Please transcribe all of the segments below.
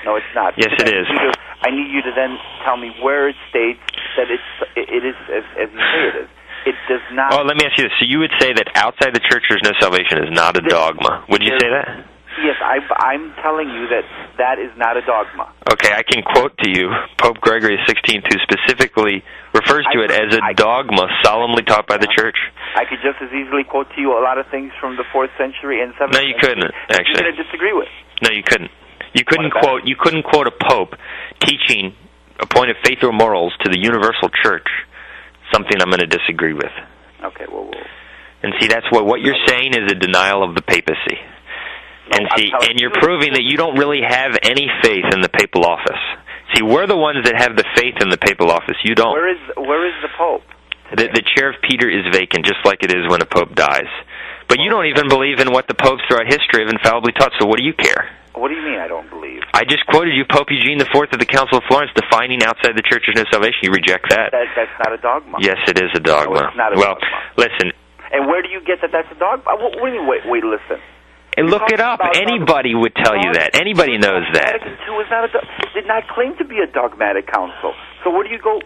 No, it's not. Yes, it is. I need you to then tell me where it states that it is as you say it is. It does not... Oh, let me ask you this. So you would say that outside the church there's no salvation is not a dogma. Would you say that? Yes, I'm telling you that is not a dogma. Okay, I can quote to you Pope Gregory XVI, who specifically refers to it as a dogma solemnly taught by the church. I could just as easily quote to you a lot of things from the 4th century and 7th century. No, you couldn't, actually. You're going to disagree with. No, you couldn't. You couldn't quote a pope teaching a point of faith or morals to the universal church, something I'm going to disagree with. Okay, well... And see, that's what you're saying is a denial of the papacy. And you're proving that you don't really have any faith in the papal office. See, we're the ones that have the faith in the papal office. You don't. Where is the Pope? The chair of Peter is vacant, just like it is when a pope dies. But you don't even believe in what the popes throughout history have infallibly taught, so what do you care? What do you mean I don't believe? I just quoted you Pope Eugene IV at the Council of Florence defining outside the church there's no salvation. You reject that. That's not a dogma. Yes, it is a dogma. No, it's not a dogma. Listen. And where do you get that that's a dogma? What do you mean, wait, listen? And look it up. Anybody would tell you that. Anybody knows that. Vatican II did not claim to be a dogmatic council. So where do you go?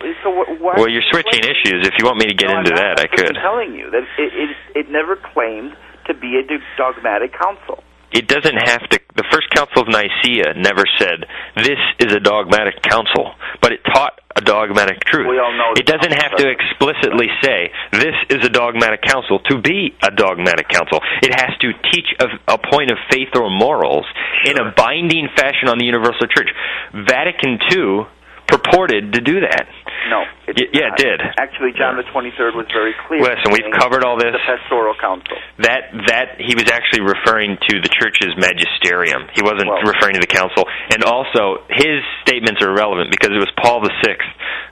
Well, you're switching issues. If you want me to get into that, I could. I'm telling you that it never claimed to be a dogmatic council. It doesn't have to. The First Council of Nicaea never said, this is a dogmatic council, but it taught a dogmatic truth. We all know it doesn't have to explicitly say, this is a dogmatic council to be a dogmatic council. It has to teach a point of faith or morals in a binding fashion on the universal church. Vatican II purported to do that. No. It did. Actually, John the 23rd was very clear. Listen, we've covered all this. The pastoral council. That he was actually referring to the church's magisterium. He wasn't referring to the council. And also, his statements are irrelevant because it was Paul VI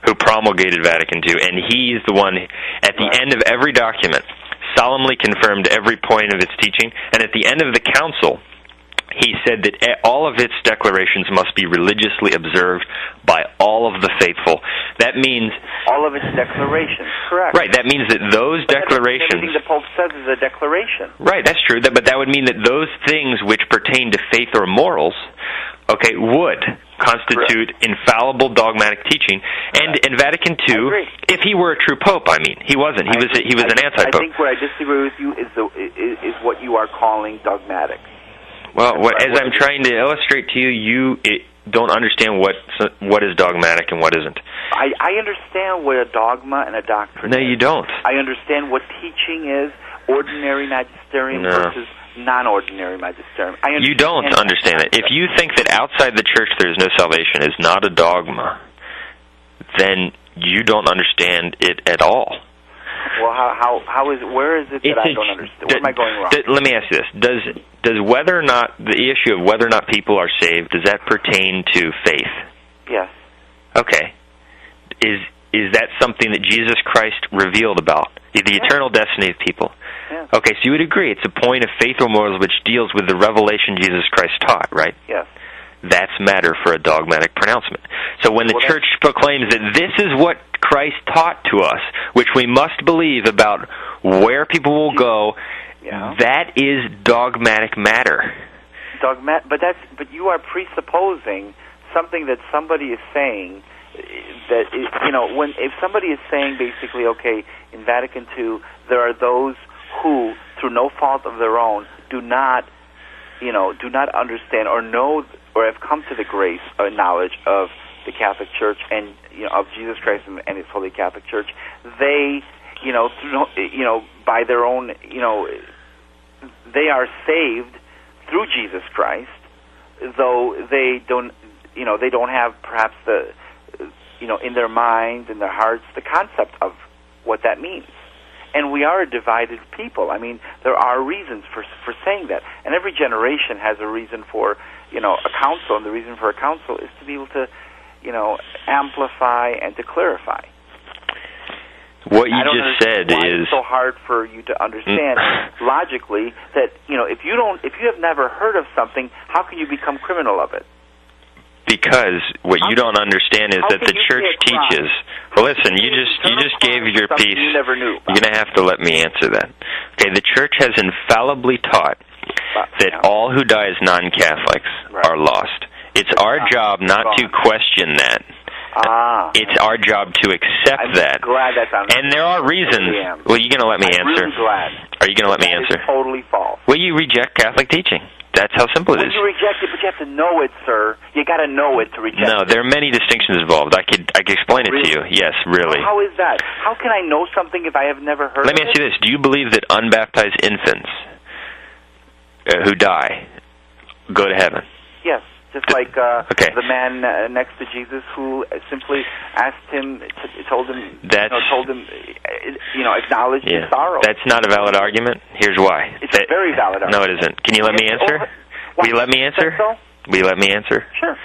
who promulgated Vatican II, and he's the one, at the end of every document, solemnly confirmed every point of its teaching, and at the end of the council, he said that all of its declarations must be religiously observed by all of the faithful. That means... All of its declarations, correct. Right, that means that those declarations... Everything the Pope says is a declaration. Right, that's true, but that would mean that those things which pertain to faith or morals, would constitute infallible dogmatic teaching. And in Vatican II, if he were a true pope, he wasn't. He was an anti-pope. I think where I disagree with you is what you are calling dogmatic. Well, as I'm trying to illustrate to you, you don't understand what is dogmatic and what isn't. I understand what a dogma and a doctrine is. No, you don't. I understand what teaching is, ordinary magisterium versus non-ordinary magisterium. You don't understand it. If you think that outside the church there is no salvation is not a dogma, then you don't understand it at all. Well, how is it? Where is it that I don't understand? Where am I going wrong? Let me ask you this: Does whether or not the issue of whether or not people are saved, does that pertain to faith? Yes. Okay. Is that something that Jesus Christ revealed about the eternal destiny of people? Yes. Okay, so you would agree it's a point of faith or morals which deals with the revelation Jesus Christ taught, right? Yes. That's matter for a dogmatic pronouncement. So when the church proclaims that this is what Christ taught to us, which we must believe about where people will go, that is dogmatic matter. But you are presupposing something that somebody is saying that if somebody is saying basically, okay, in Vatican II there are those who, through no fault of their own, do not understand or know or have come to the grace or knowledge of the Catholic Church and of Jesus Christ and His Holy Catholic Church. They, by their own, they are saved through Jesus Christ, though they don't have perhaps the, in their minds, in their hearts, the concept of what that means. And we are a divided people. There are reasons for saying that. And every generation has a reason for, a council, and the reason for a council is to be able to, amplify and to clarify. What you just said is... It's so hard for you to understand logically that, if you have never heard of something, how can you become criminal of it? Because what you don't understand is that the church teaches. Well, listen, you just gave your piece. You never knew. You're going to have to let me answer that. Okay, the church has infallibly taught that all who die as non-Catholics are lost, It's our job not to question that. It's our job to accept that. I'm glad that's on. And there are reasons. Well, you're going to let me answer. I'm really glad. Are you going to let me answer? It's totally false. Well, you reject Catholic teaching. That's how simple it is. You reject it, but you have to know it, sir. You got to know it to reject it. No, there are many distinctions involved. I could explain it to you. Yes, really. How is that? How can I know something if I have never heard of it? Let me ask you this. Do you believe that unbaptized infants who die go to heaven? Yes. Just like the man next to Jesus who simply asked him, told him, acknowledged his sorrow. That's not a valid argument. Here's why. It's a very valid argument. No, it isn't. Can you let me answer? Will you let me answer? So? Will you let me answer? Sure.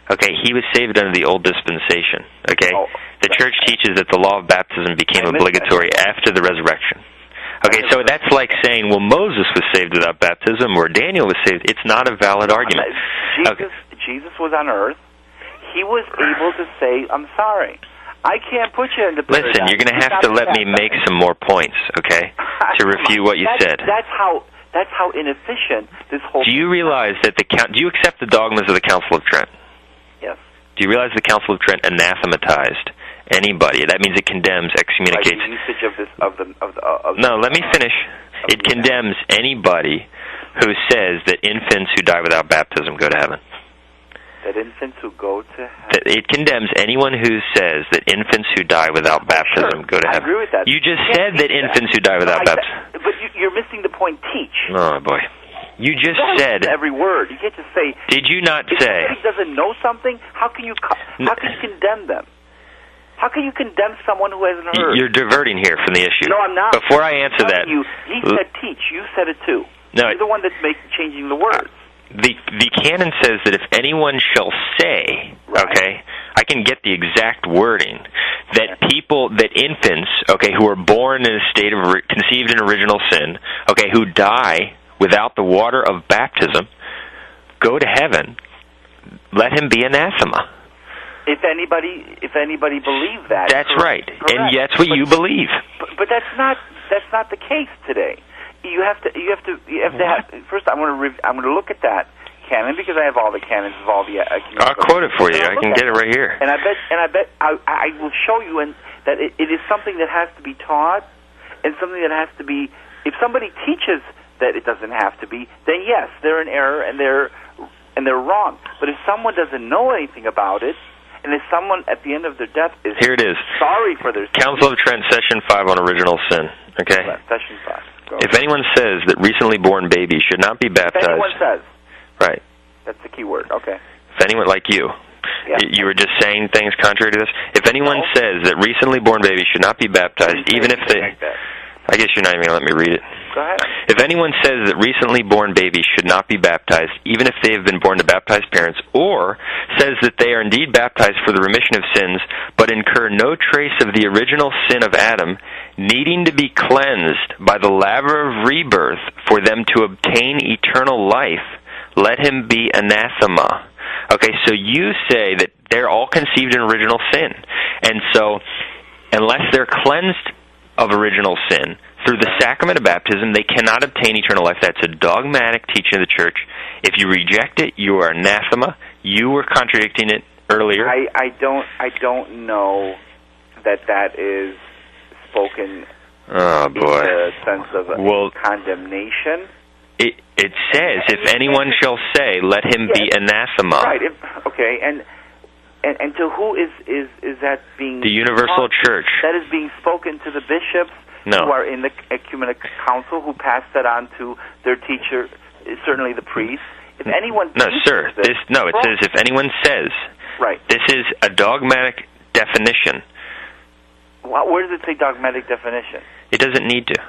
Okay, he was saved under the old dispensation. Okay, the Church teaches that the law of baptism became obligatory after the resurrection. Okay, so that's like saying, well, Moses was saved without baptism, or Daniel was saved. It's not a valid argument. Jesus was on earth. He was able to say, I'm sorry. I can't put you into paradise. Listen, you're going to have to let me make some more points, okay, to refute what you said. That's how inefficient this whole... Do you realize that do you accept the dogmas of the Council of Trent? Yes. Do you realize the Council of Trent anathematized anybody? That means it condemns, excommunicates... By the usage No, let me finish. It condemns anybody who says that infants who die without baptism go to heaven. That infants who go to heaven... It condemns anyone who says that infants who die without baptism go to heaven. I agree with that. You just said that infants who die without baptism... But you're missing the point, teach. Oh, boy. You just said... every word. You can't just say... Did you not say... If somebody doesn't know something, how can you condemn them? How can you condemn someone who hasn't heard? You're diverting here from the issue. No, I'm not. Before I answer that... He said teach. You said it too. No, you're the one that's changing the words. The canon says that if anyone shall say, okay, I can get the exact wording, that infants, okay, who are born in a state of conceived in original sin, okay, who die without the water of baptism, go to heaven, let him be anathema. If anybody believes that, that's right, and that's what you believe. But that's not the case today. You have to first. I'm going to look at that canon because I have all the canons of all the. I'll quote it for you. I can get it right here. And I bet I will show you that it is something that has to be taught, and something that has to be. If somebody teaches that it doesn't have to be, then yes, they're in error and they're wrong. But if someone doesn't know anything about it, and if someone at the end of their death is here it is, sorry for their sin. Council of Trent, Session 5 on original sin. Okay. Session 5. If anyone says that recently born babies should not be baptized... If anyone says. Right. That's the key word, okay. If anyone, like you, you were just saying things contrary to this. If anyone says that recently born babies should not be baptized, even if they... I guess you're not even going to let me read it. Go ahead. If anyone says that recently born babies should not be baptized, even if they have been born to baptized parents, or says that they are indeed baptized for the remission of sins, but incur no trace of the original sin of Adam, needing to be cleansed by the laver of rebirth for them to obtain eternal life, let him be anathema. Okay, so you say that they're all conceived in original sin. And so, unless they're cleansed of original sin through the sacrament of baptism, they cannot obtain eternal life. That's a dogmatic teaching of the Church. If you reject it, you are anathema. You were contradicting it earlier. I don't know that is spoken in the sense of condemnation. It says, if anyone shall say, let him be anathema. Right. And to who is that being... The Universal Church. That is being spoken to the bishops who are in the ecumenical council, who pass that on to their teacher, certainly the priest. If anyone... No, sir. It says, if anyone says... Right. This is a dogmatic definition. Where does it say dogmatic definition? It doesn't need to.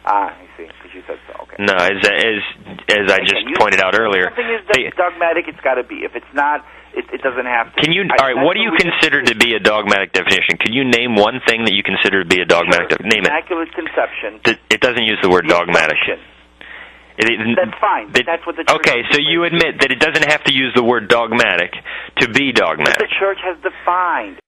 I see, because you said so. Okay. No, as I just pointed out earlier... Something is dogmatic, it's got to be. If it's not... It doesn't have to. All right, what do you consider to be a dogmatic definition? Can you name one thing that you consider to be a dogmatic definition? Name it. Immaculate Conception. It doesn't use the word dogmatic. That's fine. That's what the Church... Okay, so you admit that it doesn't have to use the word dogmatic to be dogmatic. But the Church has defined